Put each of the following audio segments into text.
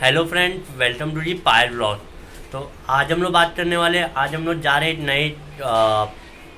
Hello friend, welcome to the Payal vlog. तो आज हम लोग बात करने वाले हैं, आज हम लोग जा रहे हैं एक नए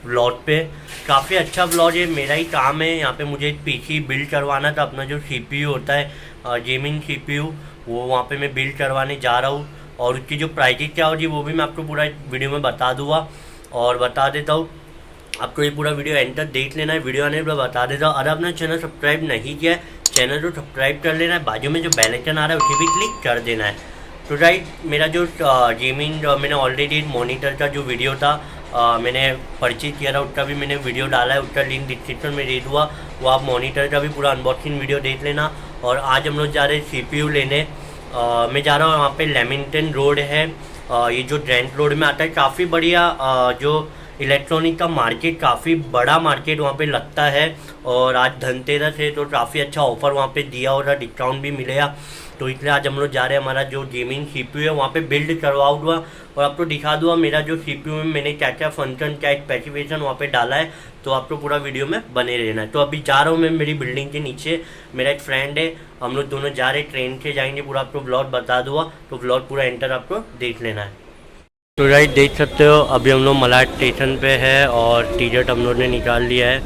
व्लॉग पे। काफ़ी अच्छा व्लॉग है, मेरा ही काम है। यहाँ पे मुझे एक पीसी बिल्ड करवाना था, अपना जो सीपीयू होता है गेमिंग सीपीयू, वो वहाँ पे मैं बिल्ड करवाने जा रहा हूँ। और उसकी जो प्राइसेस क्या होगी वो भी मैं आपको पूरा वीडियो में बता दूँगा। और बता देता हूँ, आपको ये पूरा वीडियो एंड तक देख लेना है। वीडियो आने पर बता देता हूँ, अगर अपना चैनल सब्सक्राइब नहीं किया है, चैनल को सब्सक्राइब कर लेना है, बाजू में जो बेल आइकन आ रहा है उसे भी क्लिक कर देना है। तो राइट, मेरा जो गेमिंग मैंने ऑलरेडी मॉनिटर का जो वीडियो था मैंने परचेज किया था, उसका भी मैंने वीडियो डाला है, उसका लिंक डिस्क्रिप्शन में दे दूँगा। वो आप मॉनिटर का भी पूरा अनबॉक्सिंग वीडियो देख लेना। और आज हम लोग जा रहे हैं सीपीयू लेने। मैं जा रहा हूँ, वहाँ पे लेमिंगटन रोड है, ये जो ट्रेंट रोड में आता है। काफ़ी बढ़िया जो इलेक्ट्रॉनिक का मार्केट, काफ़ी बड़ा मार्केट वहाँ पे लगता है। और आज धनतेरस है तो काफ़ी अच्छा ऑफर वहाँ पे दिया हो रहा, डिस्काउंट भी मिलेगा। तो इसलिए आज हम लोग जा रहे हैं, हमारा जो गेमिंग सीपीयू है वहाँ पे बिल्ड करवाऊँगा और आपको दिखा दूँगा मेरा जो सीपीयू में मैंने क्या क्या फंक्शन, क्या स्पेसिफिकेशन वहाँ पे डाला है। तो आपको पूरा वीडियो में बने रहना है। तो अभी जा रहा हूँ मैं मेरी बिल्डिंग के नीचे, मेरा एक फ्रेंड है, हम लोग दोनों जा रहे हैं, ट्रेन से जाएंगे। पूरा आपको ब्लॉग बता दूँगा, तो ब्लॉग पूरा एंटर आपको देख लेना है। तो राइट, देख सकते हो अभी हम लोग मलाड स्टेशन पे है और टिकट हम लोग ने निकाल लिया है।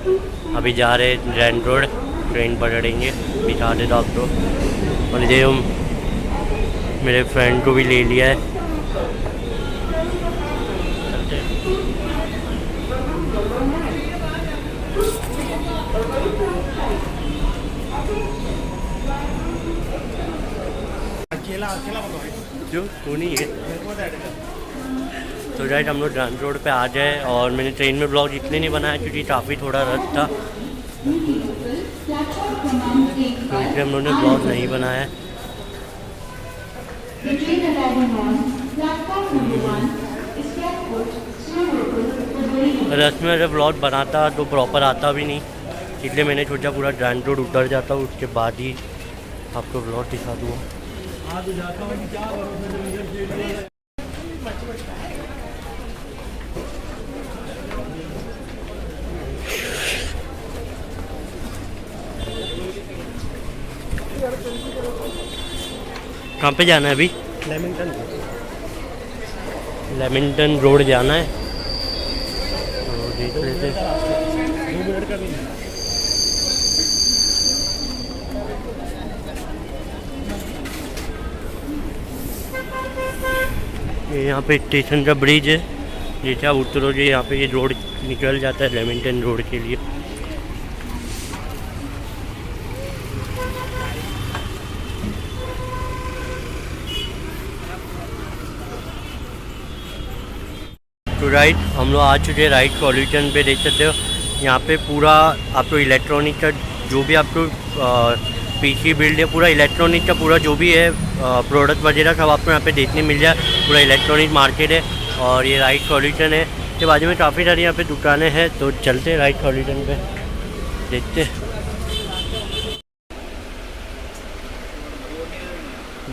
अभी जा रहे हैं ट्रेंट रोड, ट्रेन पकड़ेंगे। दिखा देता आपको। और ये हम मेरे फ्रेंड को भी ले लिया है। जो तो नहीं है। तो राइट, हम लोग ट्रेंट रोड पे आ जाए। और मैंने ट्रेन में ब्लॉग इसलिए नहीं बनाया क्योंकि काफ़ी थोड़ा रश था, तो इसलिए हम लोगों ने ब्लॉग नहीं बनाया है। रश में जब ब्लॉग बनाता तो प्रॉपर आता भी नहीं, इसलिए मैंने सोचा पूरा ट्रेंट रोड उतर जाता हूँ, उसके बाद ही आपको ब्लॉग दिखा दूँगा। कहाँ पे जाना है अभी? लेमिंगटन रोड जाना है, तो देख लेते। ये यहाँ पे स्टेशन का ब्रिज है, जैसे आप उतरोगे यहाँ पे ये रोड निकल जाता है लेमिंगटन रोड के लिए। तो राइट, हम लोग आ चुके हैं राइट सॉल्यूशन पे। देख सकते हो यहाँ पे पूरा आपको इलेक्ट्रॉनिक का जो भी आपको पीसी बिल्ड है, पूरा इलेक्ट्रॉनिक का पूरा जो भी है प्रोडक्ट वगैरह सब आपको यहाँ पे देखने मिल जाए। पूरा इलेक्ट्रॉनिक मार्केट है और ये राइट सॉल्यूशन है। इसके बाजू में काफ़ी सारी यहाँ पे दुकानें हैं, तो चलते हैं राइट सॉल्यूशन पे, देखते।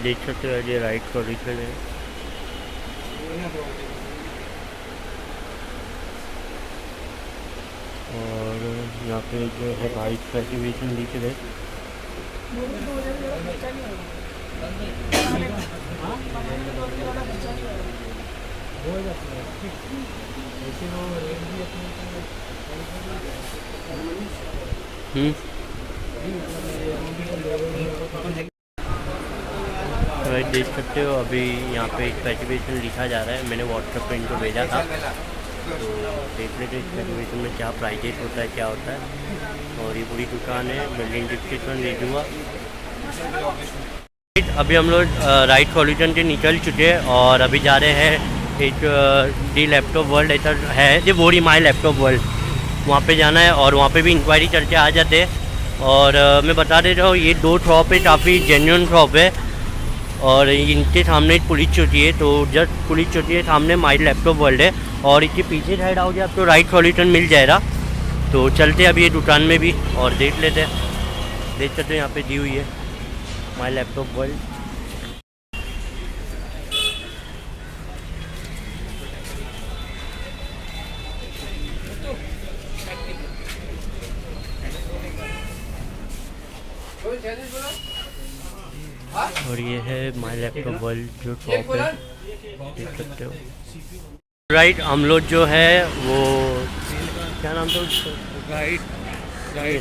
देख सकते हो ये राइट सॉल्यूशन है। और यहाँ पे जो है राइट स्पेसिफिकेशन लिखे गए। राइट, देख सकते हो अभी यहाँ पे स्पेसिफिकेशन लिखा जा रहा है। मैंने व्हाट्सएप पे इनको भेजा था, तो देख लेते हैं स्पेसिफिकेशन में क्या प्राइजेस होता है, क्या होता है। और ये पूरी दुकान है, मैं लिंक डिस्क्रिप्शन दे दूँगा। अभी हम लोग राइट सॉल्यूशन के निकल चुके हैं और अभी जा रहे हैं एक डी लैपटॉप वर्ल्ड ऐसा है, ये बोरी माई लैपटॉप वर्ल्ड, वहाँ पे जाना है। और वहाँ पे भी इंक्वायरी करके आ जाते हैं। और मैं बता दे रहा हूँ, ये दो शॉप है, काफ़ी जेन्युइन शॉप है। और इनके सामने एक पुलिस चौकी है, तो जस्ट पुलिस चौकी है सामने माई लैपटॉप वर्ल्ड है। और इसके पीछे साइड आओगे आपको राइट सॉल्यूशन मिल जाएगा। तो चलते अभी ये दुकान में भी और देख लेते हैं। देख सकते हैं यहाँ पे दी हुई है माई लैपटॉप वर्ल्ड। और ये है माई लैपटॉप वर्ल्ड जो शॉप है, देख सकते हो। राइट, हम लोग जो है वो क्या नाम था उसका,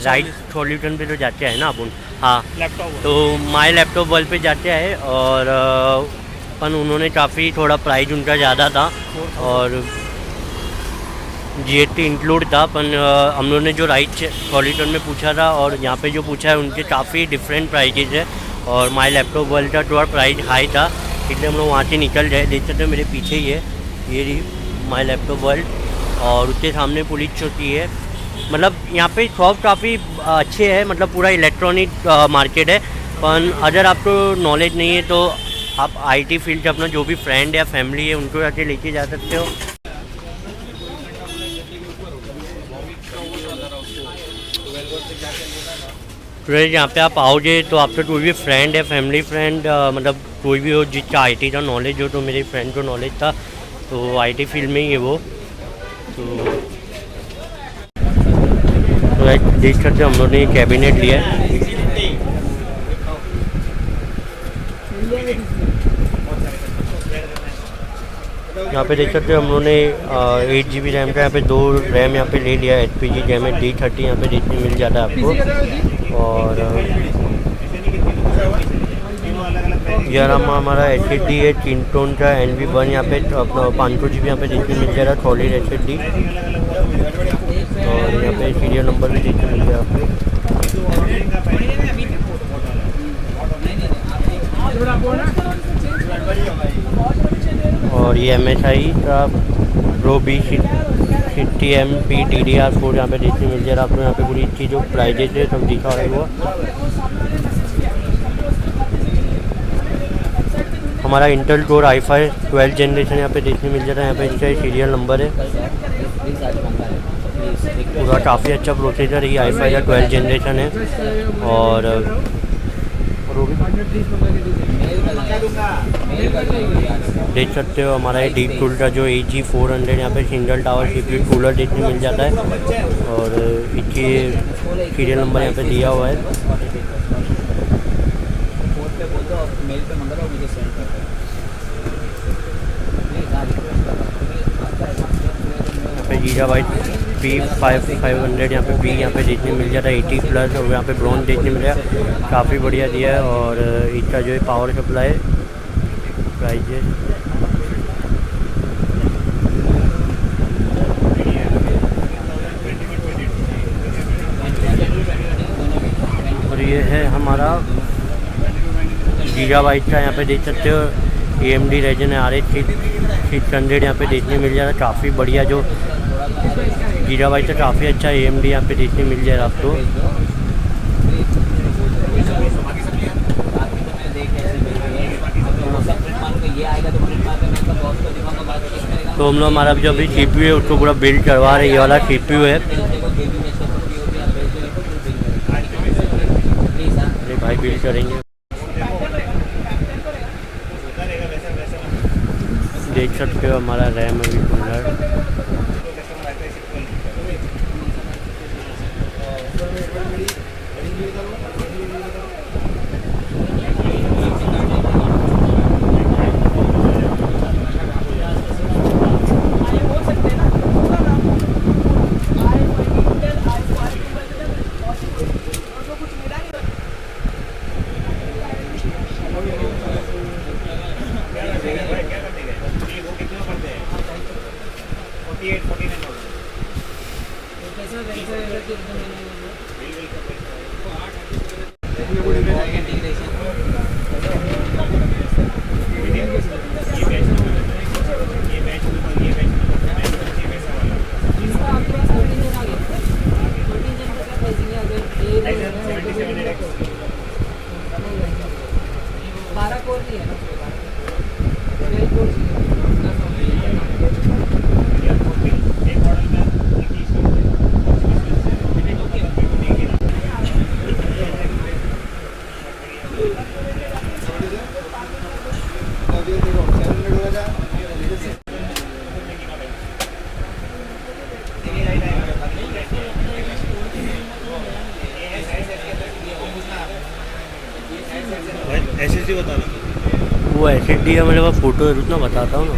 राइट सॉल्यूशन पे तो जाते हैं ना अपन। हाँ, लैपटॉप तो माई लैपटॉप वर्ल्ड पे जाते हैं और अपन उन्होंने काफ़ी थोड़ा प्राइस उनका ज़्यादा था और GST इंक्लूड था। अपन हम लोग ने जो राइट सॉल्यूशन में पूछा था और यहाँ पे जो पूछा है उनके काफ़ी डिफरेंट प्राइजेज है और माई लैपटॉप वर्ल्ड का थोड़ा प्राइस हाई था, इसलिए हम लोग वहाँ से निकल गए। देख सकते हो मेरे पीछे ही है ये माई लैपटॉप वर्ल्ड और उसके सामने पुलिस चौकी है। मतलब यहाँ पे शॉप काफ़ी अच्छे है, मतलब पूरा इलेक्ट्रॉनिक मार्केट है। पर अगर आपको नॉलेज नहीं है तो आप IT फील्ड से अपना जो भी फ्रेंड या फैमिली है उनको जाके लेके जा सकते हो। तो यहाँ पे आप आओगे तो आपका कोई भी फ्रेंड है, फैमिली फ्रेंड, मतलब कोई भी हो जिसका IT का नॉलेज हो, तो मेरे फ्रेंड को नॉलेज था तो IT फील्ड में ही है वो। तो देख सकते हम लोग ने कैबिनेट लिया है। यहाँ पे देख सकते हो हम लोगों ने 8 GB रैम का यहाँ पे 2 रैम यहाँ पे ले लिया है। HPG रैम है, D30 यहाँ पे देखने मिल जाता है आपको। और यार हमारा SSD है किंगस्टोन का NV1 यहाँ पे अपना 500 GB यहाँ पे देखने मिल जा रहा है, सॉलिड SSD। और यहाँ पे सीरियल नंबर भी देखने मिल जाए आपको। और ये MSI का Pro B60M PDDR4 यहाँ पे देखने मिल जाएगा आपको। यहाँ पे पूरी इसकी जो प्राइजेज है सब दिखा है वो। हमारा Intel core i5 12th generation यहाँ पे देखने मिल जाता है। यहाँ पे इसका सीरियल नंबर है, पूरा काफ़ी अच्छा प्रोसेसर है। i5 का 12th जनरेशन है। और देख सकते हो हमारा ये डीप कूल का जो AG400 यहाँ पे सिंगल टावर CPU कूलर देखने मिल जाता है और इसकी सीरियल नंबर यहाँ पे दिया हुआ है। यहाँ पे GB P5500 यहाँ पे B यहाँ पे देखने मिल जाता है 80+ और यहाँ पे ब्रॉन्ज देखने मिल जाएगा, काफ़ी बढ़िया दिया है। और इसका जो है पावर सप्लाई प्राइस है। और ये है हमारा गीगाबाइट का, यहाँ पे देख सकते हो AMD Ryzen RX 600 यहाँ पे देखने मिल जा रहा है, काफ़ी बढ़िया। जो गीगाबाइट का काफ़ी अच्छा AMD यहाँ पे देखने मिल जाएगा आपको। तो हम लोग हमारा जो अभी CPU है उसको पूरा बिल्ड करवा रहे हैं। ये वाला CPU है, अरे भाई बिल्ड करेंगे। देख सकते हो हमारा रैम अभी 15। एसएसडी बता रहा था। वो एसएसडी है मेरे पास, फोटो जरूर ना बताता हूँ ना।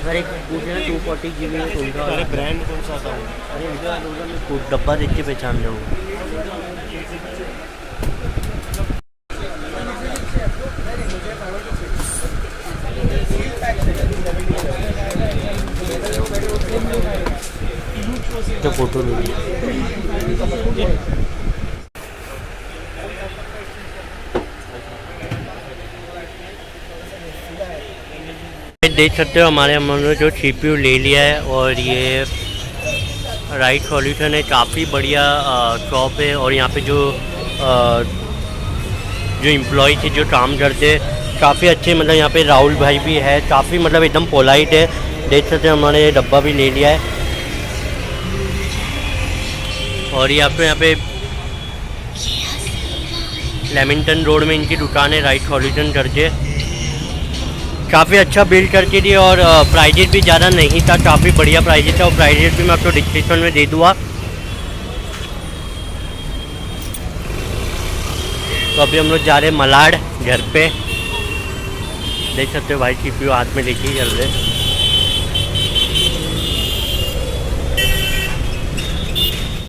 सर एक पूछे ना 240 GB में कौन सा? अरे ब्रांड कौन सा था? अरे मैं डब्बा देख के पहचान जाऊँगा। तो फोटो नहीं देख सकते हो हमारे हमने जो CPU ले लिया है और ये राइट सॉल्यूशन है। काफ़ी बढ़िया शॉप है और यहाँ पे जो एम्प्लॉय थे जो काम करते काफ़ी अच्छे, मतलब यहाँ पे राहुल भाई भी है, काफ़ी मतलब एकदम पोलाइट है। देख सकते हैं हमारे डब्बा भी ले लिया है और यहाँ पे लेमिंगटन रोड में इनकी दुकान है राइट सॉल्यूशन करके। काफ़ी अच्छा बिल्ड करके दिए और प्राइजेस भी ज़्यादा नहीं था, काफ़ी बढ़िया प्राइजेस था और प्राइजेस भी मैं आपको डिस्क्रिप्शन में दे दूँगा। तो अभी हम लोग जा रहे हैं मलाड घर पे। देख सकते हो भाई CPU हाथ में लेके ही चल रहे।